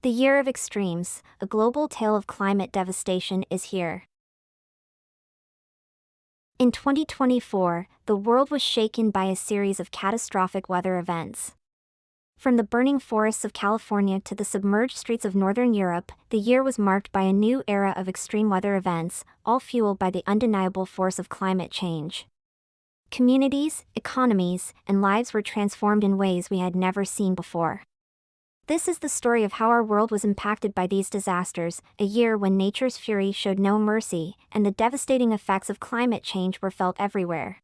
The year of extremes, a global tale of climate devastation is here. In 2024, the world was shaken by a series of catastrophic weather events. From the burning forests of California to the submerged streets of northern Europe, the year was marked by a new era of extreme weather events, all fueled by the undeniable force of climate change. Communities, economies, and lives were transformed in ways we had never seen before. This is the story of how our world was impacted by these disasters, a year when nature's fury showed no mercy, and the devastating effects of climate change were felt everywhere.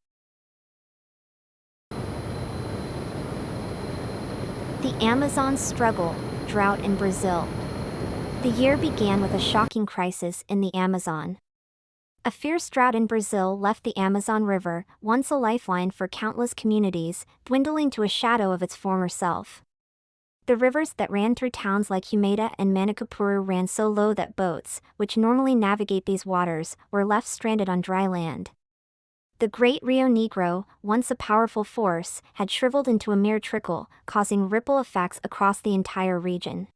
The Amazon struggle, drought in Brazil. The year began with a shocking crisis in the Amazon. A fierce drought in Brazil left the Amazon River, once a lifeline for countless communities, dwindling to a shadow of its former self. The rivers that ran through towns like Humeda and Manacapuru ran so low that boats, which normally navigate these waters, were left stranded on dry land. The Great Rio Negro, once a powerful force, had shriveled into a mere trickle, causing ripple effects across the entire region.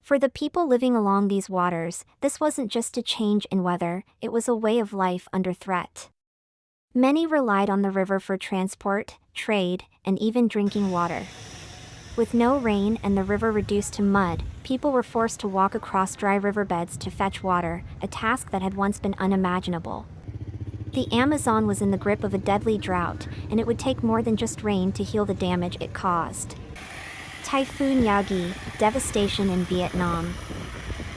For the people living along these waters, this wasn't just a change in weather, it was a way of life under threat. Many relied on the river for transport, trade, and even drinking water. With no rain and the river reduced to mud, people were forced to walk across dry riverbeds to fetch water, a task that had once been unimaginable. The Amazon was in the grip of a deadly drought, and it would take more than just rain to heal the damage it caused. Typhoon Yagi, devastation in Vietnam.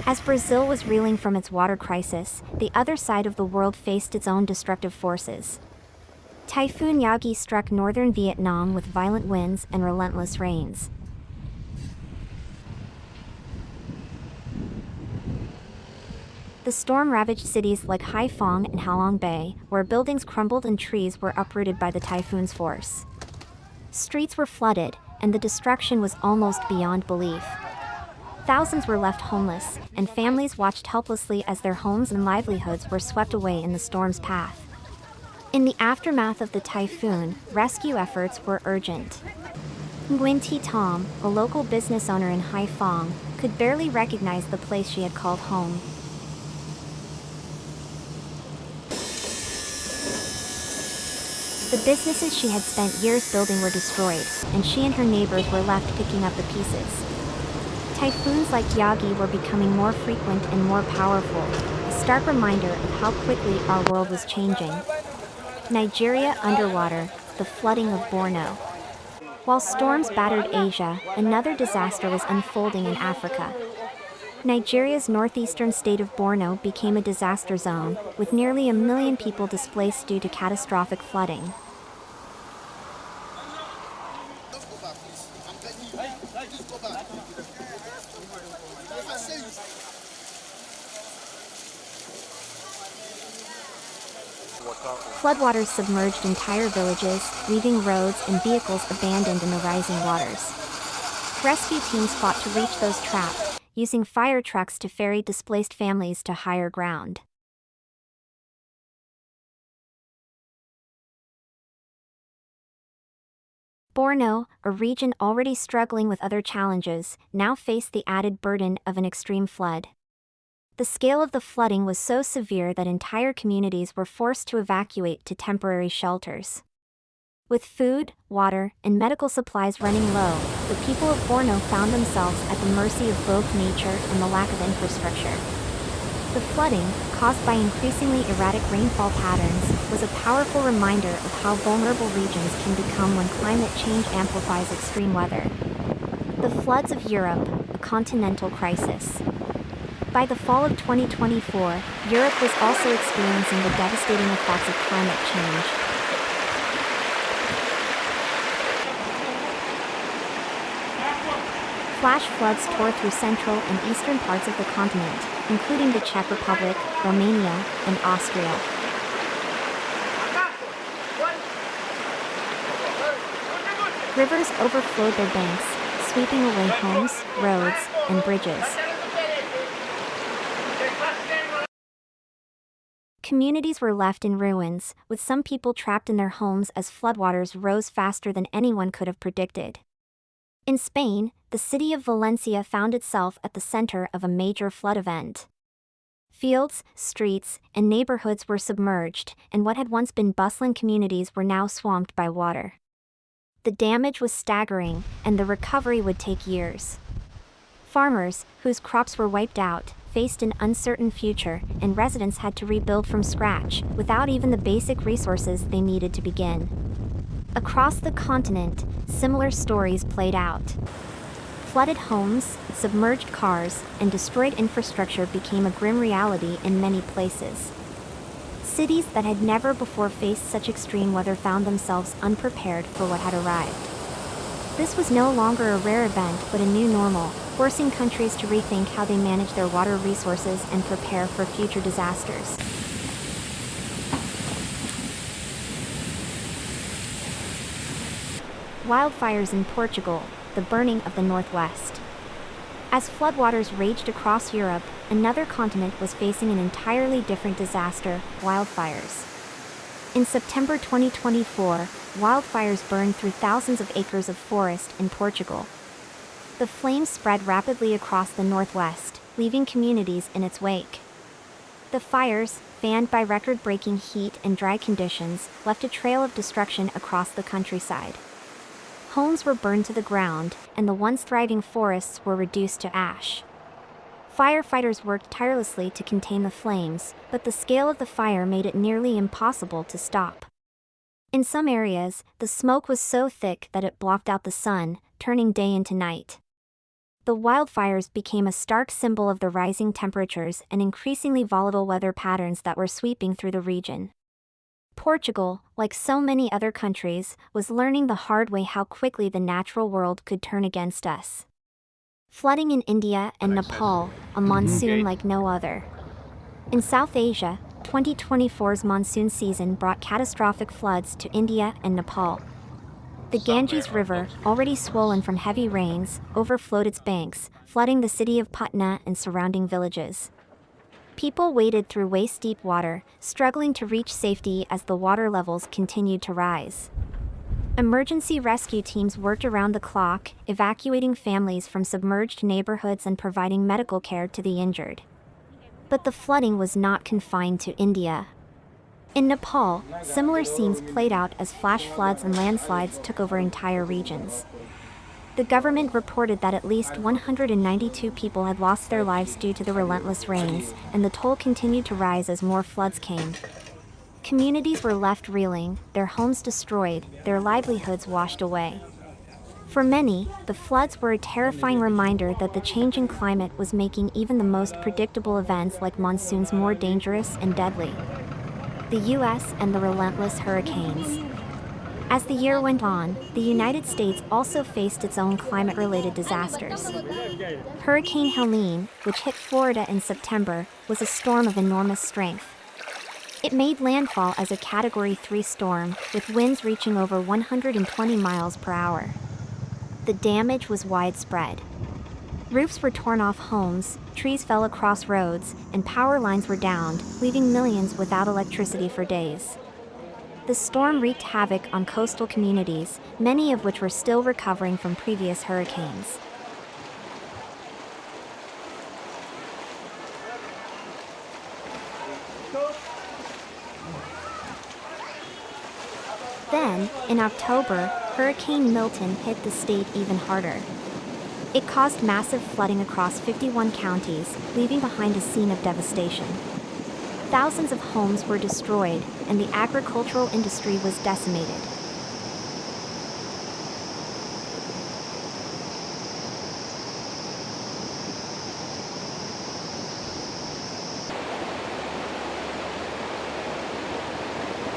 As Brazil was reeling from its water crisis, the other side of the world faced its own destructive forces. Typhoon Yagi struck northern Vietnam with violent winds and relentless rains. The storm ravaged cities like Haiphong and Halong Bay, where buildings crumbled and trees were uprooted by the typhoon's force. Streets were flooded, and the destruction was almost beyond belief. Thousands were left homeless, and families watched helplessly as their homes and livelihoods were swept away in the storm's path. In the aftermath of the typhoon, rescue efforts were urgent. Nguyen Thi Tom, a local business owner in Haiphong, could barely recognize the place she had called home. The businesses she had spent years building were destroyed, and she and her neighbors were left picking up the pieces. Typhoons like Yagi were becoming more frequent and more powerful, a stark reminder of how quickly our world was changing. Nigeria underwater, the flooding of Borno. While storms battered Asia, another disaster was unfolding in Africa. Nigeria's northeastern state of Borno became a disaster zone, with nearly 1 million people displaced due to catastrophic flooding. Floodwaters submerged entire villages, leaving roads and vehicles abandoned in the rising waters. Rescue teams fought to reach those trapped, using fire trucks to ferry displaced families to higher ground. Borno, a region already struggling with other challenges, now faced the added burden of an extreme flood. The scale of the flooding was so severe that entire communities were forced to evacuate to temporary shelters. With food, water, and medical supplies running low, the people of Borno found themselves at the mercy of both nature and the lack of infrastructure. The flooding, caused by increasingly erratic rainfall patterns, was a powerful reminder of how vulnerable regions can become when climate change amplifies extreme weather. The floods of Europe, a continental crisis. By the fall of 2024, Europe was also experiencing the devastating effects of climate change. Flash floods tore through central and eastern parts of the continent, including the Czech Republic, Romania, and Austria. Rivers overflowed their banks, sweeping away homes, roads, and bridges. Communities were left in ruins, with some people trapped in their homes as floodwaters rose faster than anyone could have predicted. In Spain, the city of Valencia found itself at the center of a major flood event. Fields, streets, and neighborhoods were submerged, and what had once been bustling communities were now swamped by water. The damage was staggering, and the recovery would take years. Farmers, whose crops were wiped out, faced an uncertain future, and residents had to rebuild from scratch, without even the basic resources they needed to begin. Across the continent, similar stories played out. Flooded homes, submerged cars, and destroyed infrastructure became a grim reality in many places. Cities that had never before faced such extreme weather found themselves unprepared for what had arrived. This was no longer a rare event but a new normal, forcing countries to rethink how they manage their water resources and prepare for future disasters. Wildfires in Portugal, the burning of the Northwest. As floodwaters raged across Europe, another continent was facing an entirely different disaster: wildfires. In September 2024, wildfires burned through thousands of acres of forest in Portugal. The flames spread rapidly across the Northwest, leaving communities in its wake. The fires, fanned by record-breaking heat and dry conditions, left a trail of destruction across the countryside. Homes were burned to the ground, and the once thriving forests were reduced to ash. Firefighters worked tirelessly to contain the flames, but the scale of the fire made it nearly impossible to stop. In some areas, the smoke was so thick that it blocked out the sun, turning day into night. The wildfires became a stark symbol of the rising temperatures and increasingly volatile weather patterns that were sweeping through the region. Portugal, like so many other countries, was learning the hard way how quickly the natural world could turn against us. Flooding in India and Nepal, a monsoon like no other. In South Asia, 2024's monsoon season brought catastrophic floods to India and Nepal. The Ganges River, already swollen from heavy rains, overflowed its banks, flooding the city of Patna and surrounding villages. People waded through waist-deep water, struggling to reach safety as the water levels continued to rise. Emergency rescue teams worked around the clock, evacuating families from submerged neighborhoods and providing medical care to the injured. But the flooding was not confined to India. In Nepal, similar scenes played out as flash floods and landslides took over entire regions. The government reported that at least 192 people had lost their lives due to the relentless rains, and the toll continued to rise as more floods came. Communities were left reeling, their homes destroyed, their livelihoods washed away. For many, the floods were a terrifying reminder that the changing climate was making even the most predictable events like monsoons more dangerous and deadly. The U.S. and the relentless hurricanes. As the year went on, the United States also faced its own climate-related disasters. Hurricane Helene, which hit Florida in September, was a storm of enormous strength. It made landfall as a Category 3 storm, with winds reaching over 120 miles per hour. The damage was widespread. Roofs were torn off homes, trees fell across roads, and power lines were downed, leaving millions without electricity for days. The storm wreaked havoc on coastal communities, many of which were still recovering from previous hurricanes. Then, in October, Hurricane Milton hit the state even harder. It caused massive flooding across 51 counties, leaving behind a scene of devastation. Thousands of homes were destroyed, and the agricultural industry was decimated.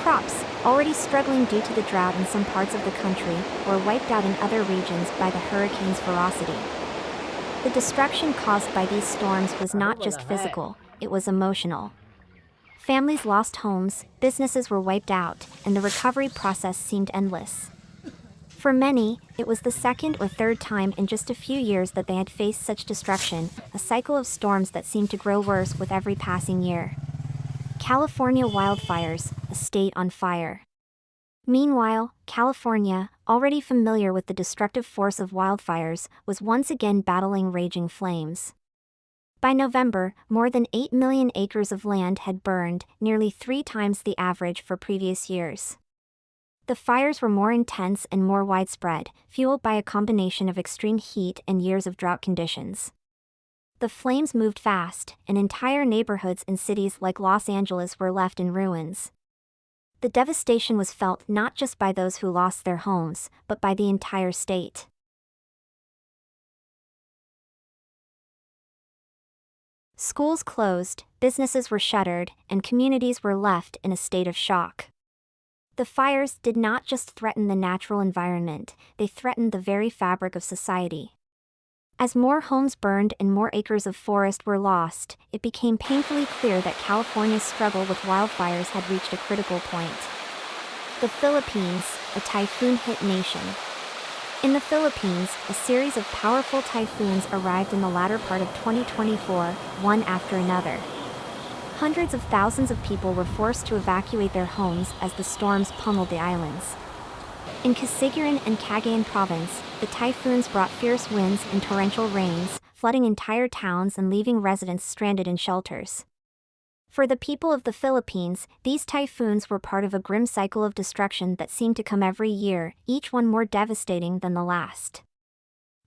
Crops, already struggling due to the drought in some parts of the country, were wiped out in other regions by the hurricane's ferocity. The destruction caused by these storms was not just physical, it was emotional. Families lost homes, businesses were wiped out, and the recovery process seemed endless. For many, it was the second or third time in just a few years that they had faced such destruction, a cycle of storms that seemed to grow worse with every passing year. California wildfires, a state on fire. Meanwhile, California, already familiar with the destructive force of wildfires, was once again battling raging flames. By November, more than 8 million acres of land had burned, nearly 3 times the average for previous years. The fires were more intense and more widespread, fueled by a combination of extreme heat and years of drought conditions. The flames moved fast, and entire neighborhoods in cities like Los Angeles were left in ruins. The devastation was felt not just by those who lost their homes, but by the entire state. Schools closed, businesses were shuttered, and communities were left in a state of shock. The fires did not just threaten the natural environment, they threatened the very fabric of society. As more homes burned and more acres of forest were lost, it became painfully clear that California's struggle with wildfires had reached a critical point. The Philippines, a typhoon-hit nation. In the Philippines, a series of powerful typhoons arrived in the latter part of 2024, one after another. Hundreds of thousands of people were forced to evacuate their homes as the storms pummeled the islands. In Casiguran and Cagayan province, the typhoons brought fierce winds and torrential rains, flooding entire towns and leaving residents stranded in shelters. For the people of the Philippines, these typhoons were part of a grim cycle of destruction that seemed to come every year, each one more devastating than the last.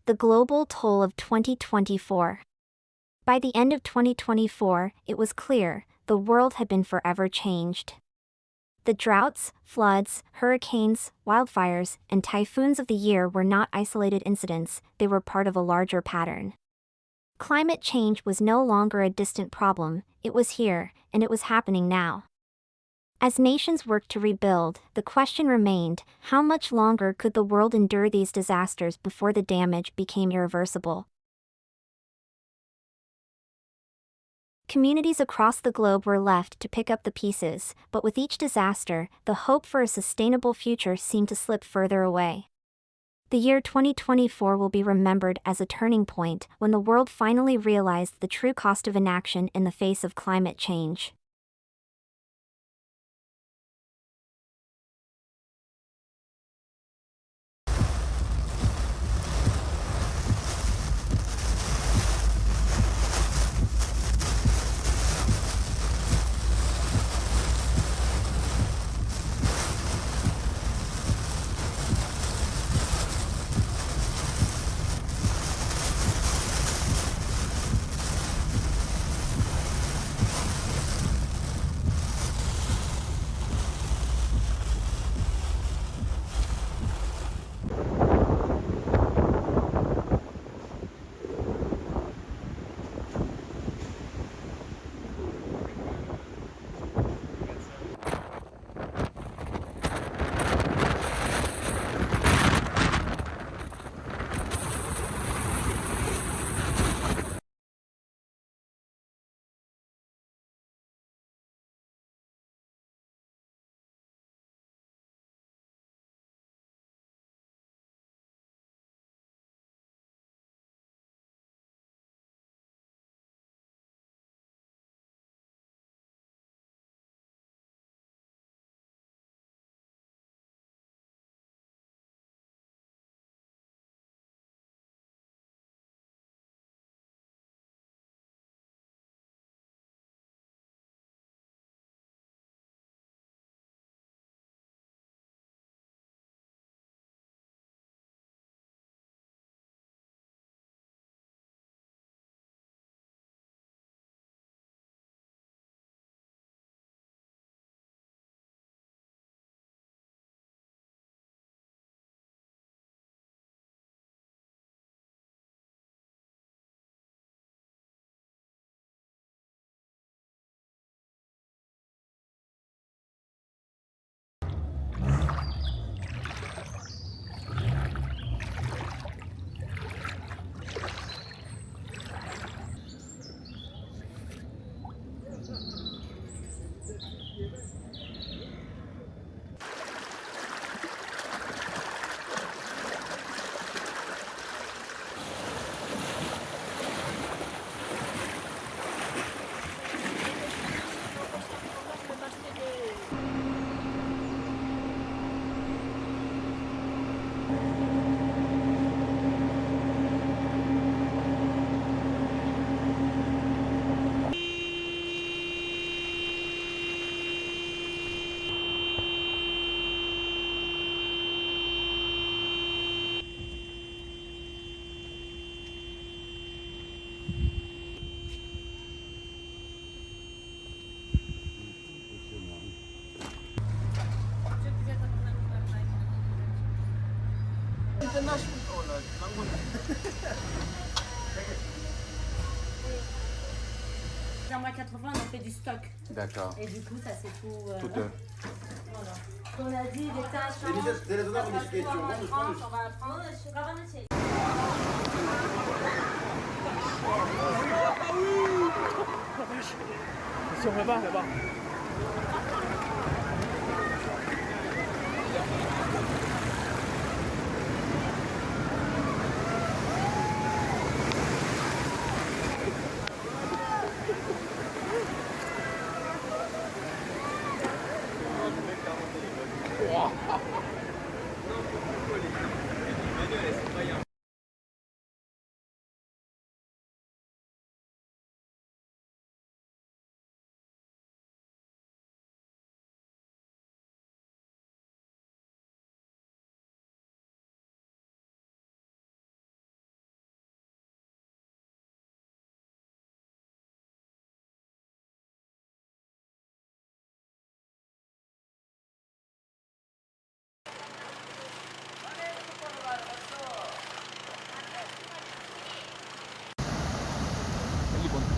The global toll of 2024. By the end of 2024, it was clear, the world had been forever changed. The droughts, floods, hurricanes, wildfires, and typhoons of the year were not isolated incidents, they were part of a larger pattern. Climate change was no longer a distant problem, it was here, and it was happening now. As nations worked to rebuild, the question remained, how much longer could the world endure these disasters before the damage became irreversible? Communities across the globe were left to pick up the pieces, but with each disaster, the hope for a sustainable future seemed to slip further away. The year 2024 will be remembered as a turning point when the world finally realized the true cost of inaction in the face of climate change. Moi, 80, on fait du stock. D'accord. Et du coup, ça c'est tout. Tout Voilà. On a dit les tâches. On va apprendre. Si on va là-bas.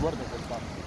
Guarda quel fatto.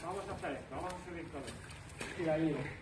Vamos a hacer esto, vamos a subir todo. Y ahí.